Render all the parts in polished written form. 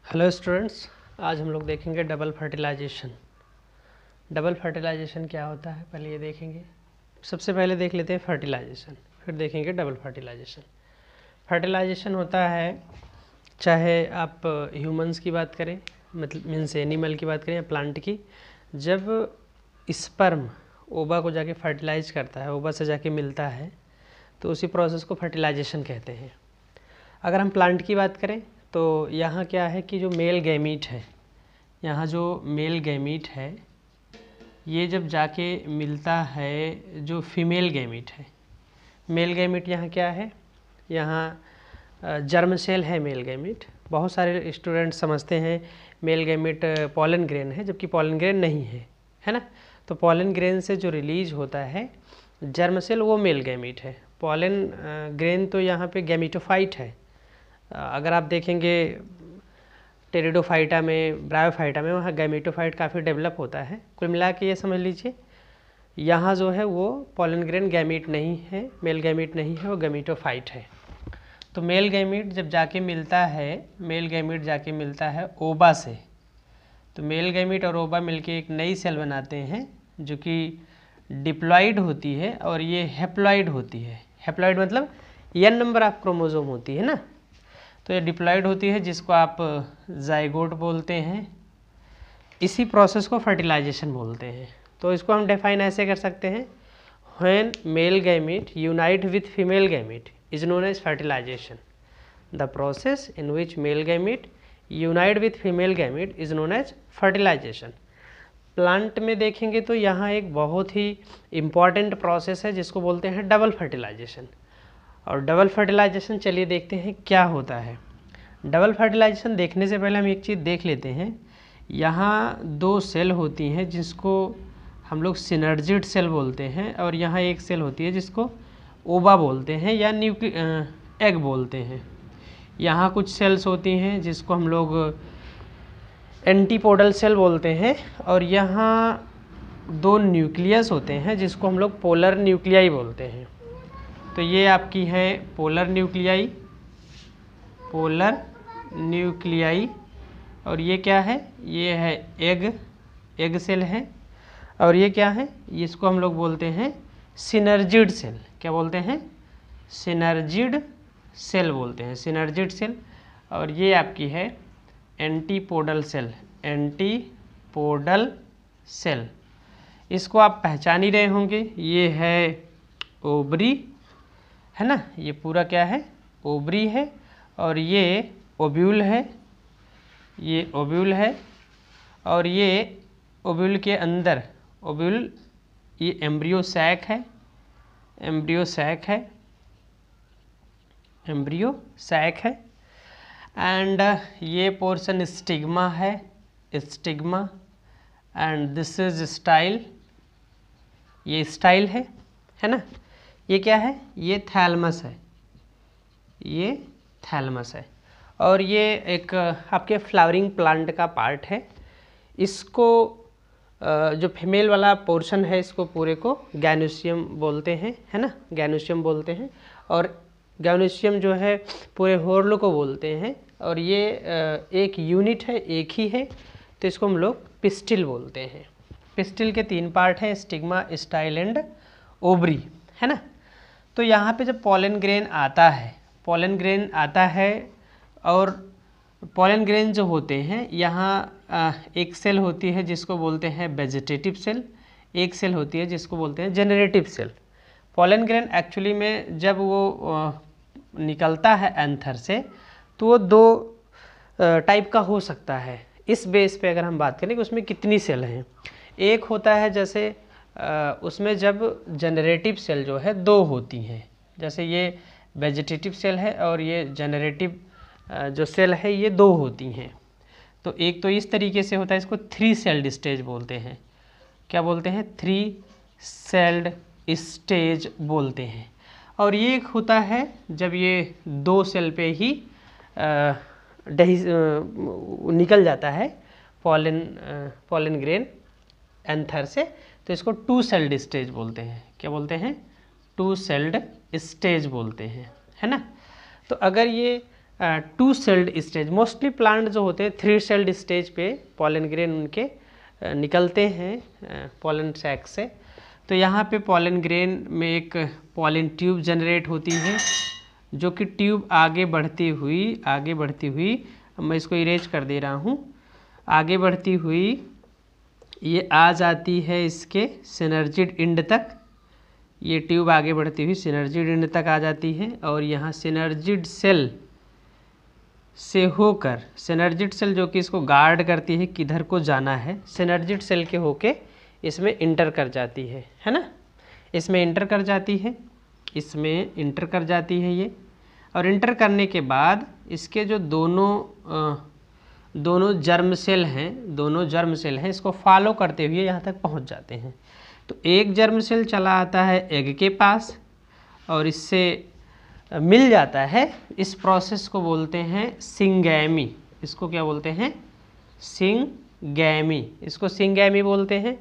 Hello students, आज हम लोग देखेंगे डबल फर्टिलाइजेशन। डबल फर्टिलाइजेशन क्या होता है पहले ये देखेंगे। सबसे पहले देख लेते हैं फर्टिलाइजेशन, फिर देखेंगे डबल फर्टिलाइजेशन। फर्टिलाइजेशन होता है, चाहे आप ह्यूमंस की बात करें, मतलब मीन्स एनिमल की बात करें या प्लांट की, जब स्पर्म ओवा को जाके फर्टिलाइज करता है, ओवा से जाके मिलता है, तो उसी प्रोसेस को फर्टिलाइजेशन कहते हैं। अगर हम प्लांट की बात करें तो यहाँ क्या है कि जो मेल गैमीट है, यहाँ जो मेल गैमीट है ये जब जाके मिलता है जो फीमेल गैमीट है। मेल गैमीट यहाँ क्या है, यहाँ जर्म सेल है मेल गैमीट। बहुत सारे स्टूडेंट समझते हैं मेल गैमीट पॉलन ग्रेन है, जबकि पॉलन ग्रेन नहीं है ना। तो पॉलन ग्रेन से जो रिलीज होता है जर्म सेल वो मेल गैमीट है। पॉलन ग्रेन तो यहाँ पे गैमीटोफाइट है। अगर आप देखेंगे टेरिडोफाइटा में, ब्रायोफाइटा में, वहाँ गैमेटोफाइट काफ़ी डेवलप होता है। कुल मिला के ये समझ लीजिए यहाँ जो है वो पॉलन ग्रेन गैमीट नहीं है, मेल गैमीट नहीं है, वो गैमेटोफाइट है। तो मेल गैमीट जब जाके मिलता है, मेल गैमीट जाके मिलता है ओवा से, तो मेल गैमीट और ओवा मिलके एक नई सेल बनाते हैं जो कि डिप्लॉइड होती है और ये हैप्लॉइड होती है। हैप्लॉइड मतलब n नंबर ऑफ क्रोमोसोम होती है ना। तो ये डिप्लॉइड होती है जिसको आप जाइगोट बोलते हैं। इसी प्रोसेस को फर्टिलाइजेशन बोलते हैं। तो इसको हम डिफाइन ऐसे कर सकते हैं, when male gamete unite with female gamete is known as fertilisation. The process in which male gamete unite with female gamete is known as fertilisation. Plant में देखेंगे तो यहाँ एक बहुत ही इम्पॉर्टेंट प्रोसेस है जिसको बोलते हैं डबल फर्टिलाइजेशन। और डबल फर्टिलाइजेशन चलिए देखते हैं क्या होता है। डबल फर्टिलाइजेशन देखने से पहले हम एक चीज़ देख लेते हैं। यहाँ दो सेल होती हैं जिसको हम लोग सिनर्जिड सेल बोलते हैं, और यहाँ एक सेल होती है जिसको ओवा बोलते हैं या एग बोलते हैं। यहाँ कुछ सेल्स होती हैं जिसको हम लोग एंटीपोडल सेल बोलते हैं, और यहाँ दो न्यूक्लियस होते हैं जिसको हम लोग पोलर न्यूक्लियाई बोलते हैं। तो ये आपकी है पोलर न्यूक्लियाई, पोलर न्यूक्लियाई, और ये क्या है, ये है एग सेल है, और ये क्या है, इसको हम लोग बोलते हैं सिनर्जिड सेल। क्या बोलते हैं? सिनर्जिड सेल बोलते हैं, सिनर्जिड सेल। और ये आपकी है एंटीपोडल सेल, एंटीपोडल सेल। इसको आप पहचान ही रहे होंगे, ये है ओवरी है ना। ये पूरा क्या है, ओवरी है, और ये ओव्यूल है, ये ओव्यूल है, और ये ओव्यूल के अंदर ओव्यूल, ये एम्ब्रियो सैक है, एम्ब्रियो सैक है, एम्ब्रियो सैक है। एंड ये पोर्शन स्टिग्मा है, stigma, and this is style, ये स्टाइल है ना। ये क्या है, ये थैलमस है, ये थैलमस है। और ये एक आपके फ्लावरिंग प्लांट का पार्ट है। इसको जो फीमेल वाला पोर्शन है इसको पूरे को गैनोसियम बोलते हैं, है ना, गैनोसियम बोलते हैं। और गैनोसियम जो है पूरे होर्ल को बोलते हैं, और ये एक यूनिट है, एक ही है, तो इसको हम लोग पिस्टिल बोलते हैं। पिस्टिल के 3 पार्ट हैं, स्टिग्मा, स्टाइल एंड ओवरी, है ना। तो यहाँ पे जब पॉलन ग्रेन आता है, पॉलन ग्रेन आता है, और पॉलन ग्रेन जो होते हैं यहाँ एक सेल होती है जिसको बोलते हैं वेजिटेटिव सेल, एक सेल होती है जिसको बोलते हैं generative cell. Pollen grain actually में जब वो निकलता है एंथर से, तो वो 2 टाइप का हो सकता है। इस बेस पे अगर हम बात करें कि उसमें कितनी सेल हैं, एक होता है जैसे उसमें जब जनरेटिव सेल जो है 2 होती हैं, जैसे ये वेजिटेटिव सेल है और ये जनरेटिव जो सेल है ये 2 होती हैं। तो एक तो इस तरीके से होता है, इसको 3 सेल्ड स्टेज बोलते हैं। क्या बोलते हैं? 3 सेल्ड स्टेज बोलते हैं। और ये एक होता है जब ये 2 सेल पे ही निकल जाता है पॉलन ग्रेन एंथर से, तो इसको 2 सेल्ड स्टेज बोलते हैं। क्या बोलते हैं? 2 सेल्ड स्टेज बोलते हैं, है ना। तो अगर ये 2 सेल्ड स्टेज। मोस्टली प्लांट जो होते हैं 3 सेल्ड स्टेज पे पॉलन ग्रेन उनके निकलते हैं पॉलन सैक से। तो यहाँ पे पॉलन ग्रेन में एक पॉलन ट्यूब जनरेट होती है, जो कि ट्यूब आगे बढ़ती हुई मैं इसको इरेज कर दे रहा हूँ, आगे बढ़ती हुई ये आ जाती है इसके सिनर्जिड एंड तक। ये ट्यूब आगे बढ़ती हुई सिनर्जिड एंड तक आ जाती है और यहाँ सिनर्जिड सेल से होकर, सिनर्जिड सेल जो कि इसको गार्ड करती है किधर को जाना है, सिनर्जिड सेल के होके इसमें इंटर कर जाती है ना, इसमें इंटर कर जाती है, इसमें इंटर कर जाती है ये। और इंटर करने के बाद इसके जो दोनों जर्म सेल हैं इसको फॉलो करते हुए यहाँ तक पहुँच जाते हैं। तो एक जर्म सेल चला आता है एग के पास और इससे मिल जाता है। इस प्रोसेस को बोलते हैं सिंगैमी। इसको क्या बोलते हैं? सिंगैमी। इसको सिंगैमी बोलते हैं।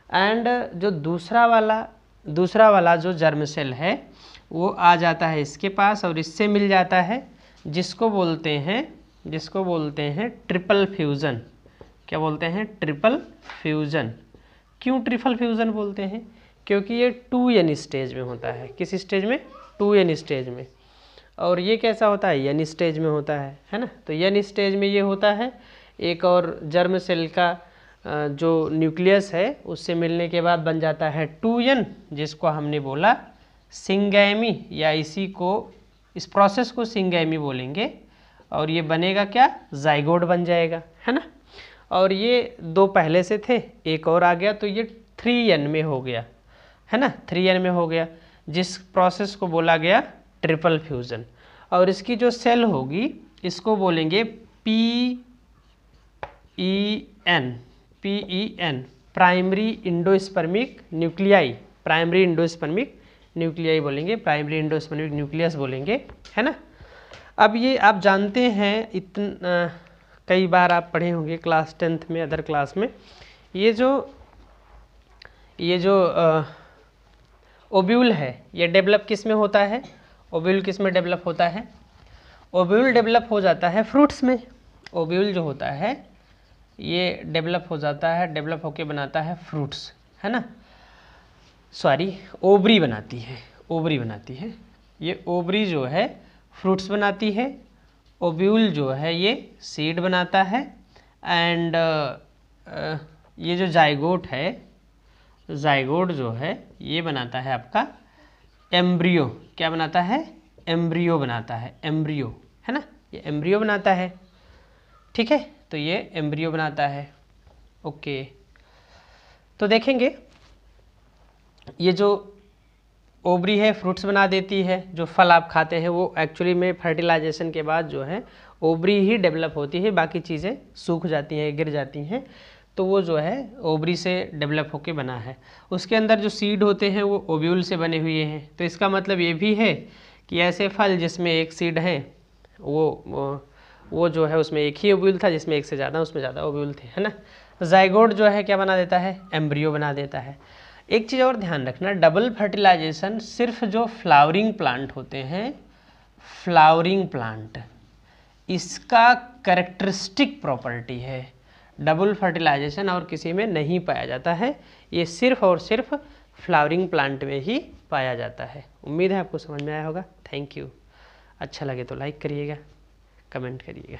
एंड जो दूसरा वाला जो जर्म सेल है वो आ जाता है इसके पास और इससे मिल जाता है, जिसको बोलते हैं ट्रिपल फ्यूज़न। क्या बोलते हैं? Triple fusion. क्यों ट्रिपल फ्यूज़न बोलते हैं? क्योंकि ये 2n स्टेज में होता है। किस स्टेज में? 2n स्टेज में। और ये कैसा होता है? n स्टेज में होता है ना। तो n स्टेज में ये होता है, एक और जर्म सेल का जो न्यूक्लियस है उससे मिलने के बाद बन जाता है 2n, जिसको हमने बोला सिंगैमी, या इस प्रोसेस को सिंगैमी बोलेंगे। और ये बनेगा क्या? जाइगोट बन जाएगा, है ना। और ये 2 पहले से थे, एक और आ गया तो ये 3n में हो गया, है ना, 3n में हो गया, जिस प्रोसेस को बोला गया ट्रिपल फ्यूज़न। और इसकी जो सेल होगी इसको बोलेंगे PEN, primary endospermic nuclei. Primary endospermic nuclei बोलेंगे, प्राइमरी इंडोस्पर्मिक न्यूक्लियस बोलेंगे, है ना। अब ये आप जानते हैं, कई बार आप पढ़े होंगे क्लास 10th में, अदर क्लास में, ये जो ओव्यूल है ये डेवलप किस में होता है? ओव्यूल किस में डेवलप होता है? ओव्यूल डेवलप हो जाता है फ्रूट्स में। ओव्यूल जो होता है ये डेवलप हो जाता है, डेवलप होके बनाता है फ्रूट्स, है ना। सॉरी, ओवरी बनाती है। ये ओवरी जो है फ्रूट्स बनाती है, ओव्यूल जो है ये सीड बनाता है। एंड ये जो जाइगोट जो है ये बनाता है आपका एम्ब्रियो। क्या बनाता है? एम्ब्रियो बनाता है, एम्ब्रियो, है ना, ये एम्ब्रियो बनाता है। ठीक है, तो ये एम्ब्रियो बनाता है। ओके, तो देखेंगे ये जो ओवरी है फ्रूट्स बना देती है, जो फल आप खाते हैं वो एक्चुअली में फर्टिलाइजेशन के बाद जो है ओवरी ही डेवलप होती है, बाकी चीज़ें सूख जाती हैं, गिर जाती हैं। तो वो जो है ओवरी से डेवलप होके बना है। उसके अंदर जो सीड होते हैं वो ओव्यूल से बने हुए हैं। तो इसका मतलब ये भी है कि ऐसे फल जिसमें एक सीड है वो जो है उसमें एक ही ओव्यूल था, जिसमें एक से ज़्यादा उसमें ज़्यादा ओव्यूल थे, है ना। जाइगोट जो है क्या बना देता है? एम्ब्रियो बना देता है। एक चीज़ और ध्यान रखना, डबल फर्टिलाइजेशन सिर्फ जो फ्लावरिंग प्लांट होते हैं, फ्लावरिंग प्लांट, इसका कैरेक्टरिस्टिक प्रॉपर्टी है। डबल फर्टिलाइजेशन और किसी में नहीं पाया जाता है, ये सिर्फ और सिर्फ फ्लावरिंग प्लांट में ही पाया जाता है। उम्मीद है आपको समझ में आया होगा। Thank you. अच्छा लगे तो लाइक करिएगा, कमेंट करिएगा।